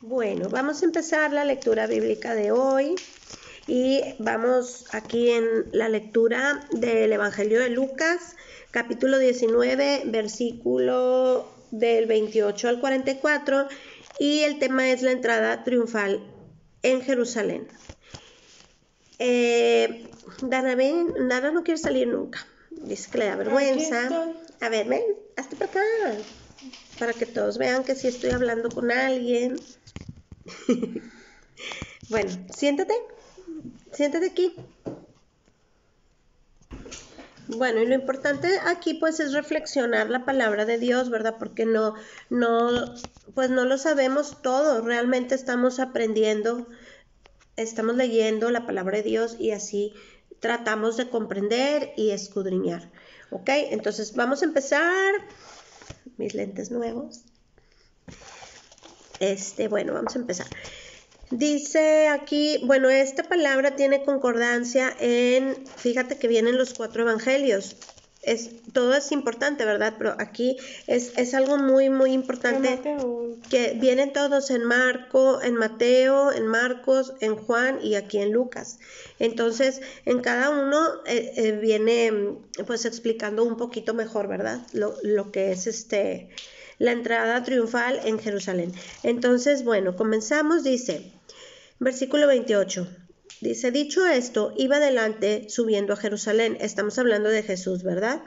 Bueno, vamos a empezar la lectura bíblica de hoy y vamos aquí en la lectura del Evangelio de Lucas, capítulo 19, versículo del 28 al 44, y el tema es la entrada triunfal en Jerusalén. Dana no quiere salir nunca, dice que le da vergüenza. A ver, ven, hazte para acá, para que todos vean que sí estoy hablando con alguien. Bueno, siéntate aquí. Bueno, y lo importante aquí pues es reflexionar la palabra de Dios, ¿verdad? Porque pues no lo sabemos todo, realmente estamos aprendiendo, estamos leyendo la palabra de Dios y así tratamos de comprender y escudriñar, ¿ok? Entonces vamos a empezar, mis lentes nuevos. Bueno, vamos a empezar. Dice aquí, bueno, esta palabra tiene concordancia fíjate que vienen los 4 evangelios. Todo es importante, ¿verdad? Pero aquí es algo muy, muy importante. Que vienen todos en Mateo, en Marcos, en Juan y aquí en Lucas. Entonces, en cada uno viene pues explicando un poquito mejor, ¿verdad? Lo que es la entrada triunfal en Jerusalén. Entonces, bueno, comenzamos, dice, versículo 28. Dice, dicho esto, iba adelante subiendo a Jerusalén. Estamos hablando de Jesús, ¿verdad?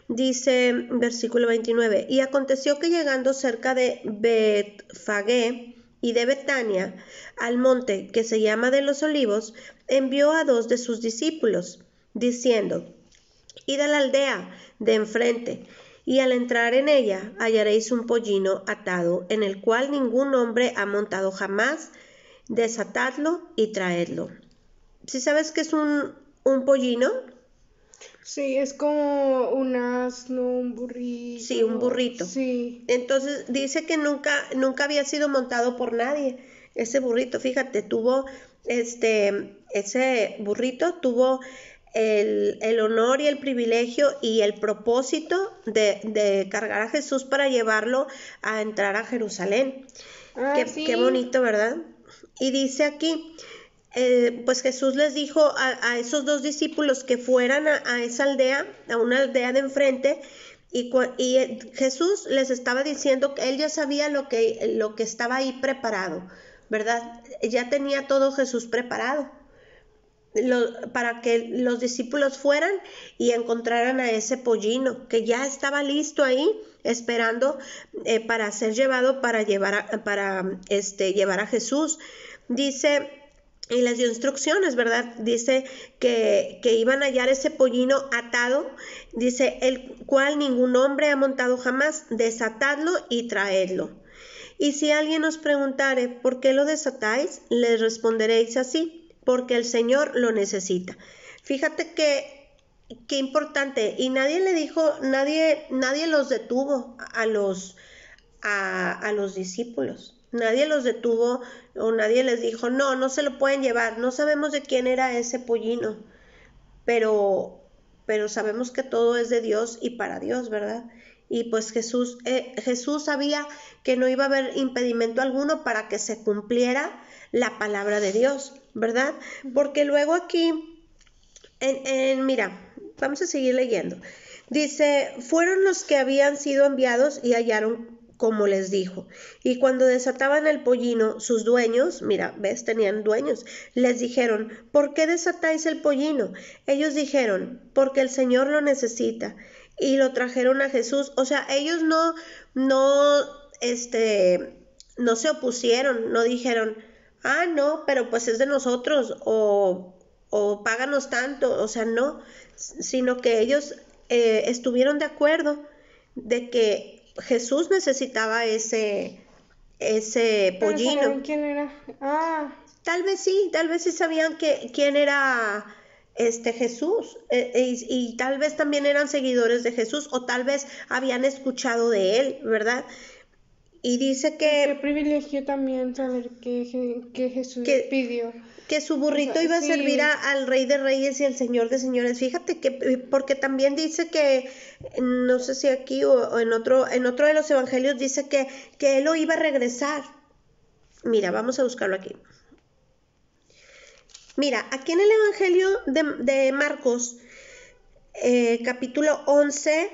Dice, versículo 29, y aconteció que llegando cerca de Betfagé y de Betania, al monte que se llama de los Olivos, envió a 2 de sus discípulos, diciendo, id a la aldea de enfrente, y al entrar en ella hallaréis un pollino atado, en el cual ningún hombre ha montado jamás. Desatadlo y traedlo. ¿Sí sabes qué es un pollino? Sí, es como un asno, un burrito. Sí, un burrito. Sí. Entonces dice que nunca había sido montado por nadie. Ese burrito, fíjate, tuvo ese burrito tuvo el honor y el privilegio y el propósito de cargar a Jesús para llevarlo a entrar a Jerusalén. Sí. Qué bonito, ¿verdad? Y dice aquí, pues Jesús les dijo a esos 2 discípulos que fueran a esa aldea, a una aldea de enfrente, y Jesús les estaba diciendo que él ya sabía lo que estaba ahí preparado, ¿verdad? Ya tenía todo Jesús preparado para que los discípulos fueran y encontraran a ese pollino que ya estaba listo ahí esperando para ser llevado para llevar a Jesús. Dice, y les dio instrucciones, ¿verdad? Dice que iban a hallar ese pollino atado, dice, el cual ningún hombre ha montado jamás, desatadlo y traedlo. Y si alguien os preguntare, ¿por qué lo desatáis? Les responderéis así, porque el Señor lo necesita. Fíjate qué importante, y nadie le dijo, nadie los detuvo a los discípulos. Nadie los detuvo o nadie les dijo, no se lo pueden llevar. No sabemos de quién era ese pollino, pero sabemos que todo es de Dios y para Dios, ¿verdad? Y pues Jesús sabía que no iba a haber impedimento alguno para que se cumpliera la palabra de Dios, ¿verdad? Porque luego aquí, mira, vamos a seguir leyendo. Dice, fueron los que habían sido enviados y hallaron como les dijo. Y cuando desataban el pollino, sus dueños, mira, ves, tenían dueños, les dijeron, ¿por qué desatáis el pollino? Ellos dijeron, porque el Señor lo necesita. Y lo trajeron a Jesús. O sea, ellos no se opusieron, no dijeron, no, pero pues es de nosotros, o páganos tanto, o sea, no, sino que ellos estuvieron de acuerdo de que Jesús necesitaba ese pollino. ¿Pero quién era? Tal vez sí sabían quién era Jesús, y tal vez también eran seguidores de Jesús, o tal vez habían escuchado de él, ¿verdad? Y dice que... Qué privilegio también saber que Jesús pidió. Que su burrito iba a servir al Rey de Reyes y al Señor de Señores. Fíjate que, porque también dice que, no sé si aquí o en otro de los evangelios dice que él lo iba a regresar. Mira, vamos a buscarlo aquí. Mira, aquí en el Evangelio de Marcos, capítulo 11,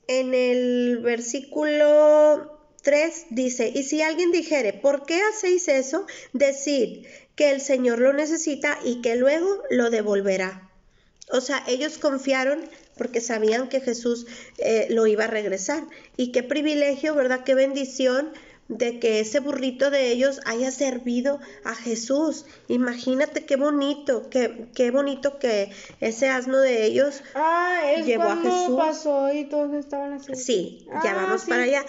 en el versículo 3 dice, y si alguien dijere, ¿por qué hacéis eso? Decid que el Señor lo necesita y que luego lo devolverá. O sea, ellos confiaron porque sabían que Jesús lo iba a regresar. Y qué privilegio, ¿verdad? Qué bendición de que ese burrito de ellos haya servido a Jesús. Imagínate qué bonito que ese asno de ellos llevó a Jesús. Cuando pasó y todos estaban así. Sí, ya vamos para allá.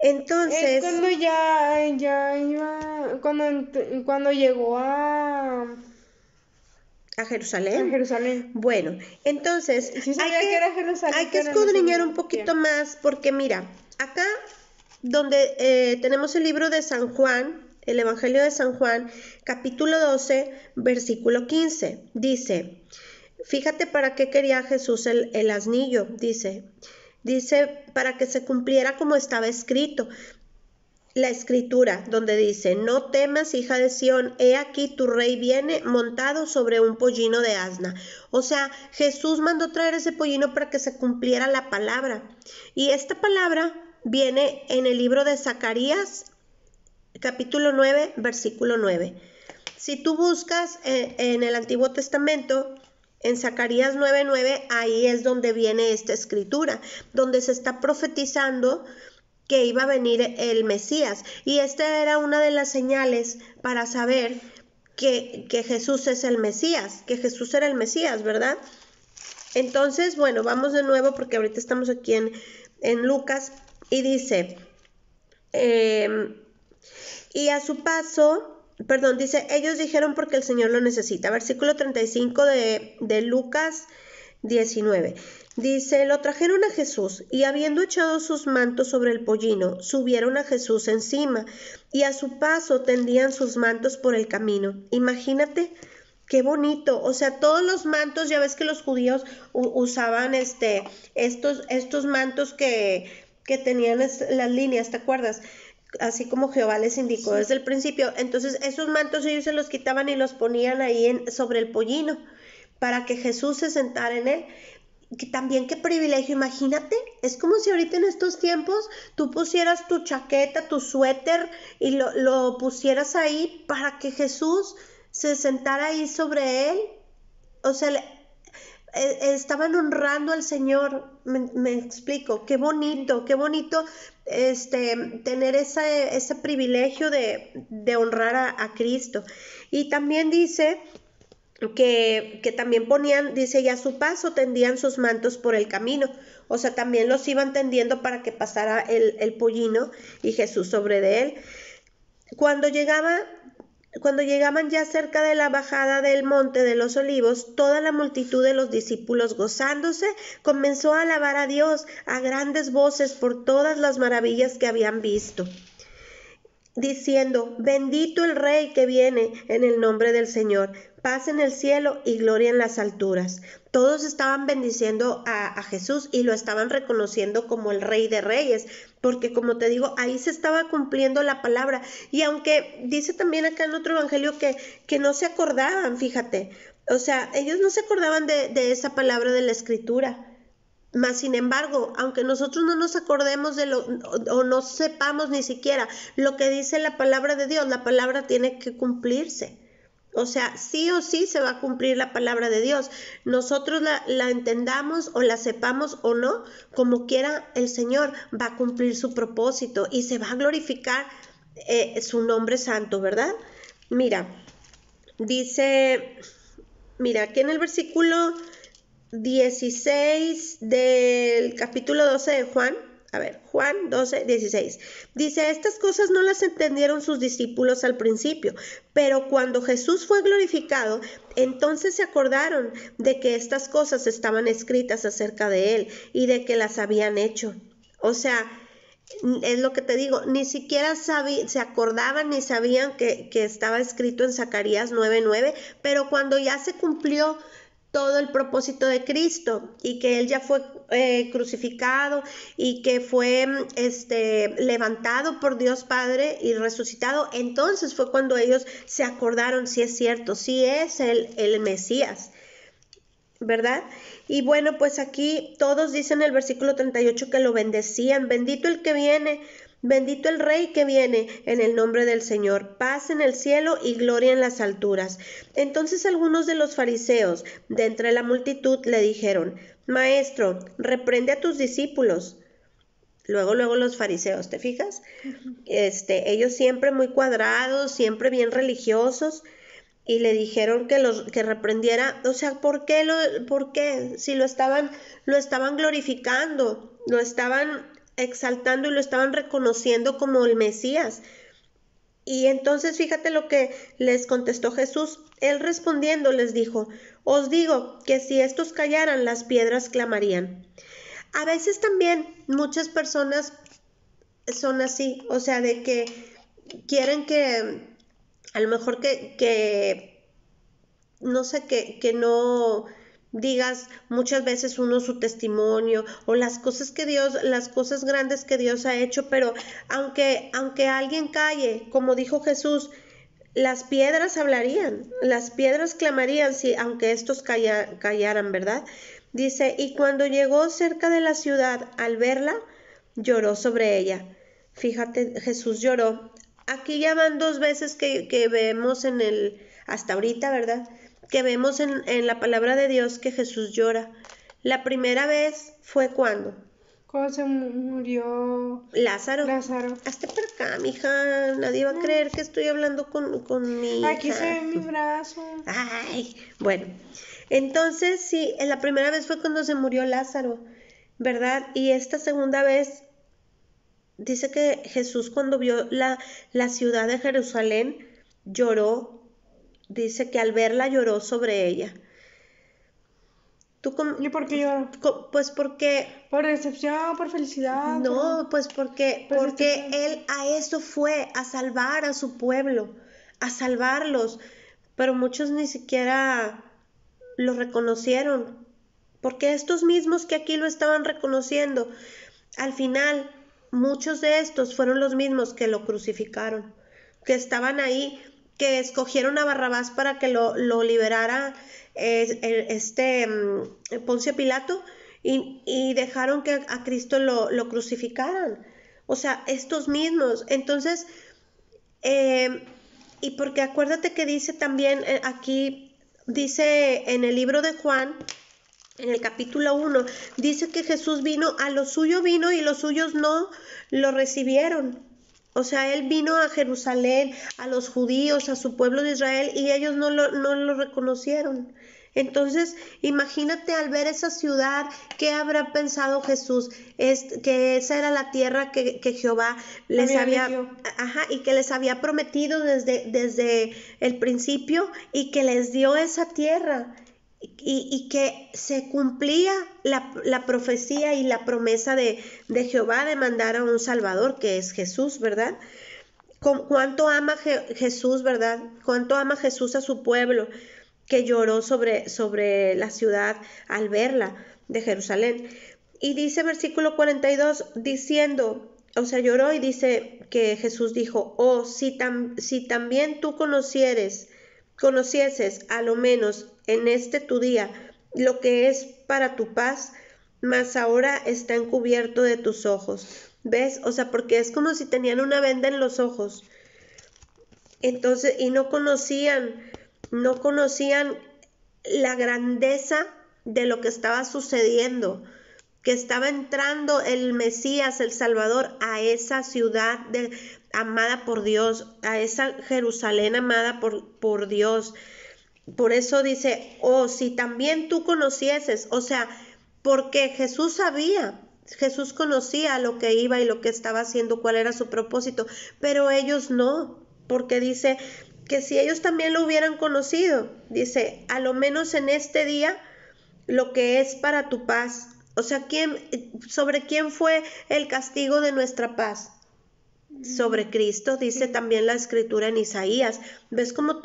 Entonces, es cuando ya iba, cuando llegó a Jerusalén. A Jerusalén. Bueno, entonces sí sabía que era Jerusalén, hay que escudriñar un poquito más porque mira, acá donde tenemos el libro de San Juan, el Evangelio de San Juan, capítulo 12, versículo 15, dice, fíjate para qué quería Jesús el asnillo, dice, para que se cumpliera como estaba escrito. La escritura donde dice, no temas, hija de Sión, he aquí tu rey viene montado sobre un pollino de asna. O sea, Jesús mandó traer ese pollino para que se cumpliera la palabra. Y esta palabra viene en el libro de Zacarías, capítulo 9, versículo 9. Si tú buscas en el Antiguo Testamento, en Zacarías 9:9, ahí es donde viene esta escritura, donde se está profetizando que iba a venir el Mesías. Y esta era una de las señales para saber que Jesús es el Mesías, que Jesús era el Mesías, ¿verdad? Entonces, bueno, vamos de nuevo porque ahorita estamos aquí en Lucas y dice, y a su paso, dice, ellos dijeron porque el Señor lo necesita. Versículo 35 de Lucas 19. Dice, lo trajeron a Jesús y habiendo echado sus mantos sobre el pollino, subieron a Jesús encima y a su paso tendían sus mantos por el camino. Imagínate qué bonito, o sea, todos los mantos, ya ves que los judíos usaban estos mantos que tenían las líneas, ¿te acuerdas? Así como Jehová les indicó desde el principio. Entonces esos mantos ellos se los quitaban y los ponían ahí sobre el pollino para que Jesús se sentara en él. Que también qué privilegio, imagínate, es como si ahorita en estos tiempos tú pusieras tu chaqueta, tu suéter y lo pusieras ahí para que Jesús se sentara ahí sobre él. O sea, estaban honrando al Señor, me explico, qué bonito tener ese privilegio de honrar a Cristo. Y también dice que también ponían, dice, y a su paso tendían sus mantos por el camino. O sea, también los iban tendiendo para que pasara el pollino y Jesús sobre de él. Cuando llegaban ya cerca de la bajada del monte de los olivos, toda la multitud de los discípulos gozándose comenzó a alabar a Dios a grandes voces por todas las maravillas que habían visto, diciendo, bendito el Rey que viene en el nombre del Señor, paz en el cielo y gloria en las alturas. Todos estaban bendiciendo a Jesús y lo estaban reconociendo como el Rey de Reyes, porque como te digo, ahí se estaba cumpliendo la palabra. Y aunque dice también acá en otro evangelio que no se acordaban, fíjate, o sea, ellos no se acordaban de esa palabra de la Escritura. Mas, sin embargo, aunque nosotros no nos acordemos o no sepamos ni siquiera lo que dice la palabra de Dios, la palabra tiene que cumplirse. O sea, sí o sí se va a cumplir la palabra de Dios. Nosotros la entendamos o la sepamos o no, como quiera el Señor va a cumplir su propósito y se va a glorificar su nombre santo, ¿verdad? Mira, dice, aquí en el versículo 16 del capítulo 12 de Juan, Juan 12, 16, dice, estas cosas no las entendieron sus discípulos al principio, pero cuando Jesús fue glorificado, entonces se acordaron de que estas cosas estaban escritas acerca de él y de que las habían hecho. O sea, es lo que te digo, ni siquiera se acordaban ni sabían que estaba escrito en Zacarías 9:9, pero cuando ya se cumplió todo el propósito de Cristo y que él ya fue crucificado y que fue levantado por Dios Padre y resucitado, entonces fue cuando ellos se acordaron, si es cierto, si es el Mesías, ¿verdad? Y bueno, pues aquí todos dicen en el versículo 38 que lo bendecían. Bendito el que viene, bendito el Rey que viene en el nombre del Señor. Paz en el cielo y gloria en las alturas. Entonces algunos de los fariseos de entre la multitud le dijeron: Maestro, reprende a tus discípulos. Luego los fariseos, ¿te fijas? Ellos siempre muy cuadrados, siempre bien religiosos. Y le dijeron que reprendiera, o sea, ¿por qué? Si lo estaban glorificando, lo estaban exaltando y lo estaban reconociendo como el Mesías. Y entonces fíjate lo que les contestó Jesús. Él respondiendo les dijo: Os digo que si estos callaran, las piedras clamarían. A veces también muchas personas son así, o sea, de que quieren que a lo mejor no sé, que no digas muchas veces uno su testimonio o las cosas grandes que Dios ha hecho, pero aunque alguien calle, como dijo Jesús, las piedras hablarían, las piedras clamarían, aunque estos callaran, ¿verdad? Dice: y cuando llegó cerca de la ciudad, al verla, lloró sobre ella. Fíjate, Jesús lloró. Aquí ya van 2 veces que vemos hasta ahorita, ¿verdad? Que vemos en la palabra de Dios que Jesús llora. La primera vez fue ¿cuándo? Cuando se murió Lázaro. Lázaro. Hazte para acá, mija. Nadie va a creer que estoy hablando con mi hija. Aquí se ve mi brazo. Ay, bueno. Entonces, sí, la primera vez fue cuando se murió Lázaro, ¿verdad? Y esta segunda vez dice que Jesús, cuando vio la ciudad de Jerusalén, lloró. Dice que al verla lloró sobre ella. ¿Y por qué lloró? Pues porque... ¿Por decepción? ¿Por felicidad? No, pues porque él a eso fue, a salvar a su pueblo, a salvarlos. Pero muchos ni siquiera lo reconocieron, porque estos mismos que aquí lo estaban reconociendo, al final muchos de estos fueron los mismos que lo crucificaron, que estaban ahí, que escogieron a Barrabás para que lo liberara Poncio Pilato, y dejaron que a Cristo lo crucificaran. O sea, estos mismos. Entonces, y porque acuérdate que dice también aquí, dice en el libro de Juan, en el capítulo 1, dice que Jesús vino, a lo suyo vino y los suyos no lo recibieron. O sea, él vino a Jerusalén, a los judíos, a su pueblo de Israel, y ellos no lo reconocieron. Entonces, imagínate al ver esa ciudad, ¿qué habrá pensado Jesús? Que esa era la tierra que Jehová les había, y que les había prometido desde el principio, y que les dio esa tierra. Y que se cumplía la profecía y la promesa de Jehová de mandar a un Salvador, que es Jesús, ¿verdad? ¿Cuánto ama Jesús, verdad? ¿Cuánto ama Jesús a su pueblo, que lloró sobre la ciudad al verla de Jerusalén? Y dice versículo 42, diciendo, o sea, lloró, y dice que Jesús dijo: oh, si también tú conocieses a lo menos en este tu día lo que es para tu paz, mas ahora está encubierto de tus ojos. ¿Ves? O sea, porque es como si tenían una venda en los ojos. Entonces, y no conocían la grandeza de lo que estaba sucediendo, que estaba entrando el Mesías, el Salvador, a esa ciudad amada por Dios, a esa Jerusalén amada por Dios. Por eso dice: oh, si también tú conocieses, o sea, porque Jesús conocía lo que iba y lo que estaba haciendo, cuál era su propósito, pero ellos no, porque dice que si ellos también lo hubieran conocido, dice, a lo menos en este día, lo que es para tu paz. O sea, ¿sobre quién fue el castigo de nuestra paz? Sobre Cristo, dice también la escritura en Isaías. ¿Ves cómo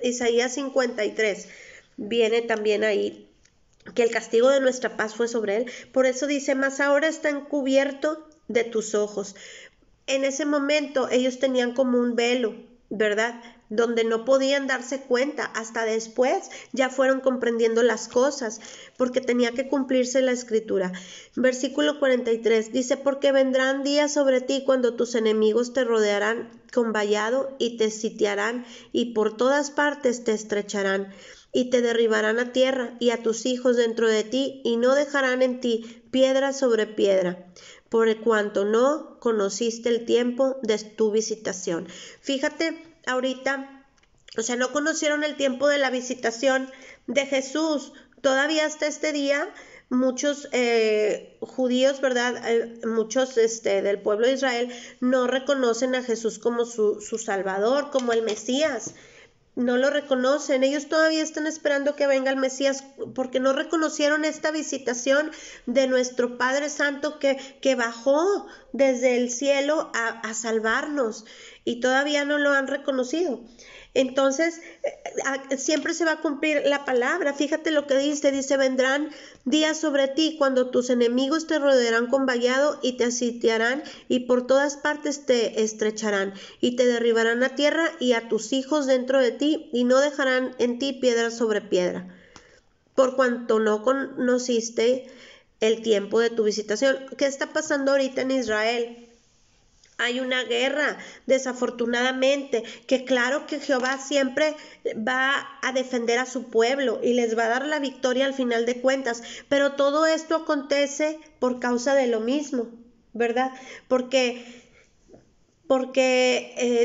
Isaías 53 viene también ahí? que el castigo de nuestra paz fue sobre él. Por eso dice, mas ahora está encubierto de tus ojos. En ese momento ellos tenían como un velo, ¿verdad? Donde no podían darse cuenta. Hasta después ya fueron comprendiendo las cosas, porque tenía que cumplirse la escritura. Versículo 43 dice, porque vendrán días sobre ti cuando tus enemigos te rodearán con vallado y te sitiarán y por todas partes te estrecharán y te derribarán a tierra y a tus hijos dentro de ti y no dejarán en ti piedra sobre piedra, por cuanto no conociste el tiempo de tu visitación. Fíjate, ahorita, o sea, no conocieron el tiempo de la visitación de Jesús. Todavía hasta este día, muchos judíos, ¿verdad? Muchos del pueblo de Israel no reconocen a Jesús como su Salvador, como el Mesías. No lo reconocen, ellos todavía están esperando que venga el Mesías porque no reconocieron esta visitación de nuestro Padre Santo que bajó desde el cielo a salvarnos y todavía no lo han reconocido. Entonces, siempre se va a cumplir la palabra. Fíjate lo que dice, vendrán días sobre ti cuando tus enemigos te rodearán con vallado y te sitiarán y por todas partes te estrecharán y te derribarán a tierra y a tus hijos dentro de ti y no dejarán en ti piedra sobre piedra, por cuanto no conociste el tiempo de tu visitación. ¿Qué está pasando ahorita en Israel? Hay una guerra, desafortunadamente, que claro que Jehová siempre va a defender a su pueblo y les va a dar la victoria al final de cuentas, pero todo esto acontece por causa de lo mismo, ¿verdad? Porque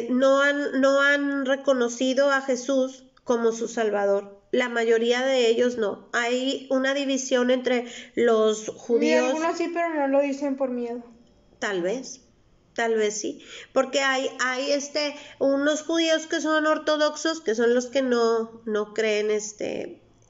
no han reconocido a Jesús como su Salvador. La mayoría de ellos no. Hay una división entre los judíos. Y algunos sí, pero no lo dicen por miedo. Tal vez sí, porque hay unos judíos que son ortodoxos, que son los que no creen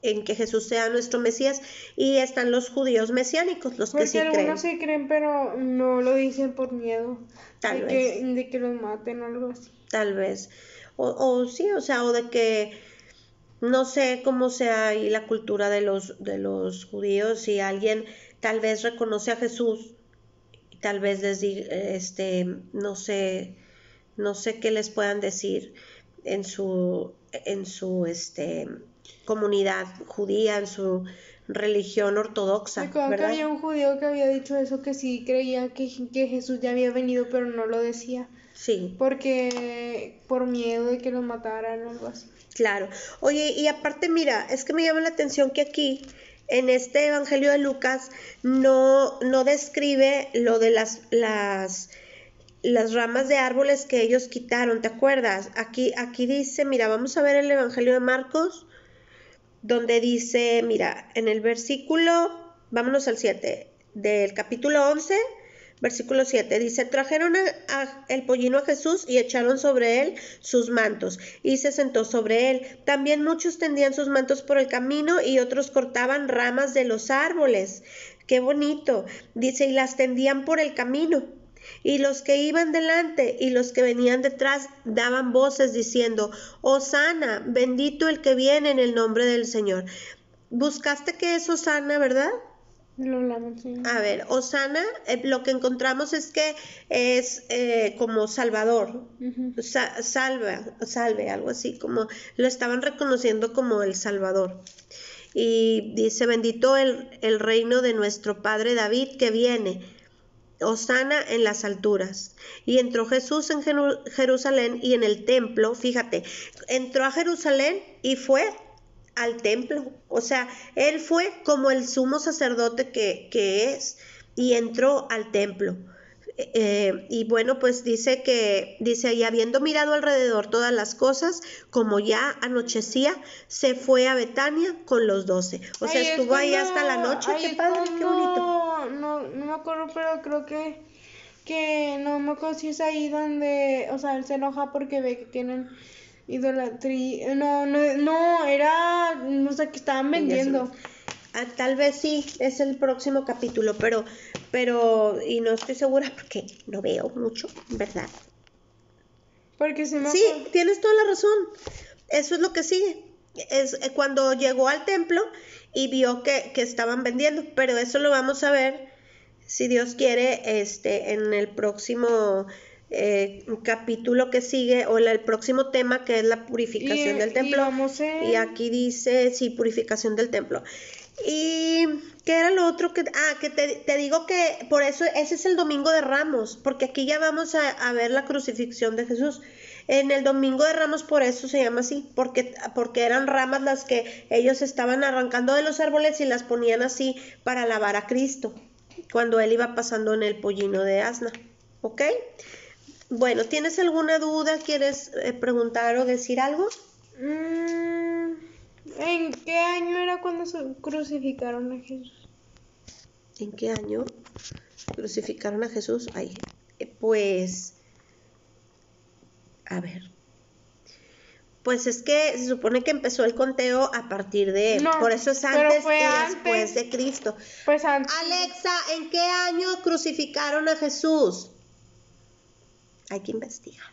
en que Jesús sea nuestro Mesías, y están los judíos mesiánicos, los que sí creen. Porque algunos sí creen, pero no lo dicen por miedo de que los maten o algo así. Tal vez, o sí, o sea, o de que no sé cómo sea ahí la cultura de los judíos, si alguien tal vez reconoce a Jesús, tal vez les diga, no sé qué les puedan decir en su comunidad judía, en su religión ortodoxa. Recuerdo que había un judío que había dicho eso, que sí creía que Jesús ya había venido, pero no lo decía. Sí. Porque por miedo de que los mataran o algo así. Claro. Oye, y aparte, mira, es que me llama la atención que aquí en este Evangelio de Lucas no describe lo de las ramas de árboles que ellos quitaron, ¿te acuerdas? Aquí dice, mira, vamos a ver el Evangelio de Marcos, donde dice, mira, en el versículo, vámonos al 7, del capítulo 11, versículo 7, dice, trajeron el pollino a Jesús y echaron sobre él sus mantos y se sentó sobre él. También muchos tendían sus mantos por el camino y otros cortaban ramas de los árboles. Qué bonito. Dice, y las tendían por el camino. Y los que iban delante y los que venían detrás daban voces diciendo, Hosana, bendito el que viene en el nombre del Señor. ¿Buscaste qué es Hosana, verdad? A ver, Hosana, lo que encontramos es que es como Salvador, salve, algo así, como lo estaban reconociendo como el Salvador. Y dice, bendito el reino de nuestro Padre David que viene, Hosana en las alturas. Y entró Jesús en Jerusalén y en el templo, fíjate, entró a Jerusalén y fue al templo, o sea, él fue como el sumo sacerdote que es y entró al templo. Y bueno, pues dice, y habiendo mirado alrededor todas las cosas, como ya anochecía, se fue a Betania con los 12. O sea, estuvo ahí hasta la noche. Qué padre, qué bonito. No me acuerdo, pero creo que no me acuerdo si es ahí donde, o sea, él se enoja porque ve que tienen idolatría. No, era, no sé, que estaban vendiendo. Tal vez sí, es el próximo capítulo, pero y no estoy segura porque no veo mucho, ¿verdad? Porque sí, tienes toda la razón. Eso es lo que sigue. es cuando llegó al templo y vio que estaban vendiendo, pero eso lo vamos a ver, si Dios quiere, en el próximo capítulo que sigue, o el próximo tema, que es la purificación del templo. Y aquí dice, sí, purificación del templo. ¿Y qué era lo otro que te digo? Que por eso ese es el Domingo de Ramos, porque aquí ya vamos a ver la crucifixión de Jesús. En el Domingo de Ramos por eso se llama así, porque eran ramas las que ellos estaban arrancando de los árboles y las ponían así para alabar a Cristo cuando él iba pasando en el pollino de asna. ¿Ok? Bueno, ¿tienes alguna duda? ¿Quieres preguntar o decir algo? ¿En qué año era cuando se crucificaron a Jesús? ¿En qué año crucificaron a Jesús? Ay, pues, a ver. Pues es que se supone que empezó el conteo a partir de... No, por eso es pero antes fue y antes. después de Cristo. Pues antes. Alexa, ¿en qué año crucificaron a Jesús? Hay que investigar.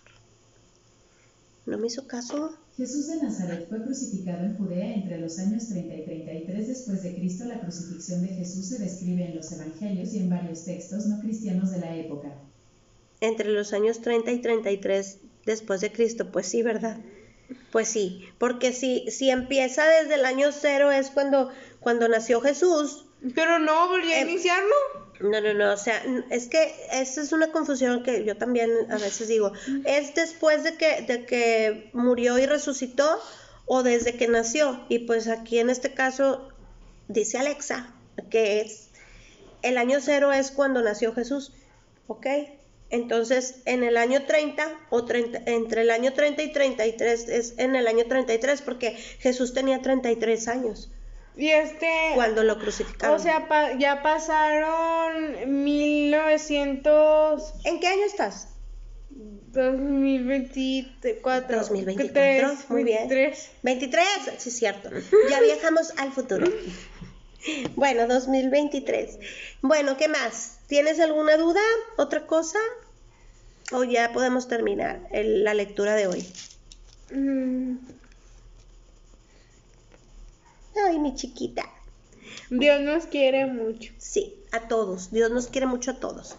¿No me hizo caso? Jesús de Nazaret fue crucificado en Judea entre los años 30 y 33 después de Cristo. La crucifixión de Jesús se describe en los evangelios y en varios textos no cristianos de la época. Entre los años 30 y 33 después de Cristo, pues sí, ¿verdad? Pues sí, porque si empieza desde el año 0 es cuando nació Jesús. Pero no, volvió a iniciarlo. No, o sea, es que esa es una confusión que yo también a veces digo. ¿Es después de que murió y resucitó o desde que nació? Y pues aquí en este caso dice Alexa que es el año 0 es cuando nació Jesús, ¿ok? Entonces, en el año 30 entre el año 30 y 33 es en el año 33 porque Jesús tenía 33 años. Y cuando lo crucificaron. O sea, ya pasaron 1900... ¿En qué año estás? 2024. 2024, muy bien. 23, sí es cierto. Ya viajamos al futuro. Bueno, 2023. Bueno, ¿qué más? ¿Tienes alguna duda? ¿Otra cosa? ¿O ya podemos terminar la lectura de hoy? Ay, mi chiquita. Dios nos quiere mucho. Sí, a todos. Dios nos quiere mucho a todos.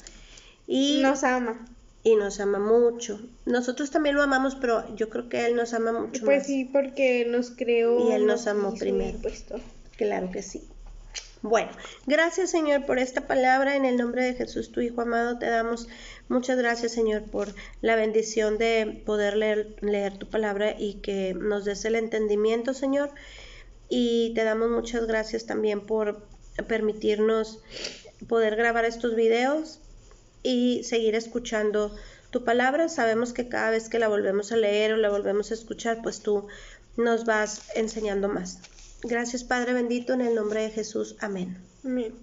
Y nos ama. Y nos ama mucho. Nosotros también lo amamos, pero yo creo que Él nos ama mucho pues más. Sí, porque Él nos creó. Y Él nos amó primero. Claro que sí. Bueno, gracias, Señor, por esta palabra. En el nombre de Jesús, tu Hijo amado, te damos muchas gracias, Señor, por la bendición de poder leer tu palabra y que nos des el entendimiento, Señor. Y te damos muchas gracias también por permitirnos poder grabar estos videos y seguir escuchando tu palabra. Sabemos que cada vez que la volvemos a leer o la volvemos a escuchar, pues tú nos vas enseñando más. Gracias, Padre bendito, en el nombre de Jesús. Amén. Amén.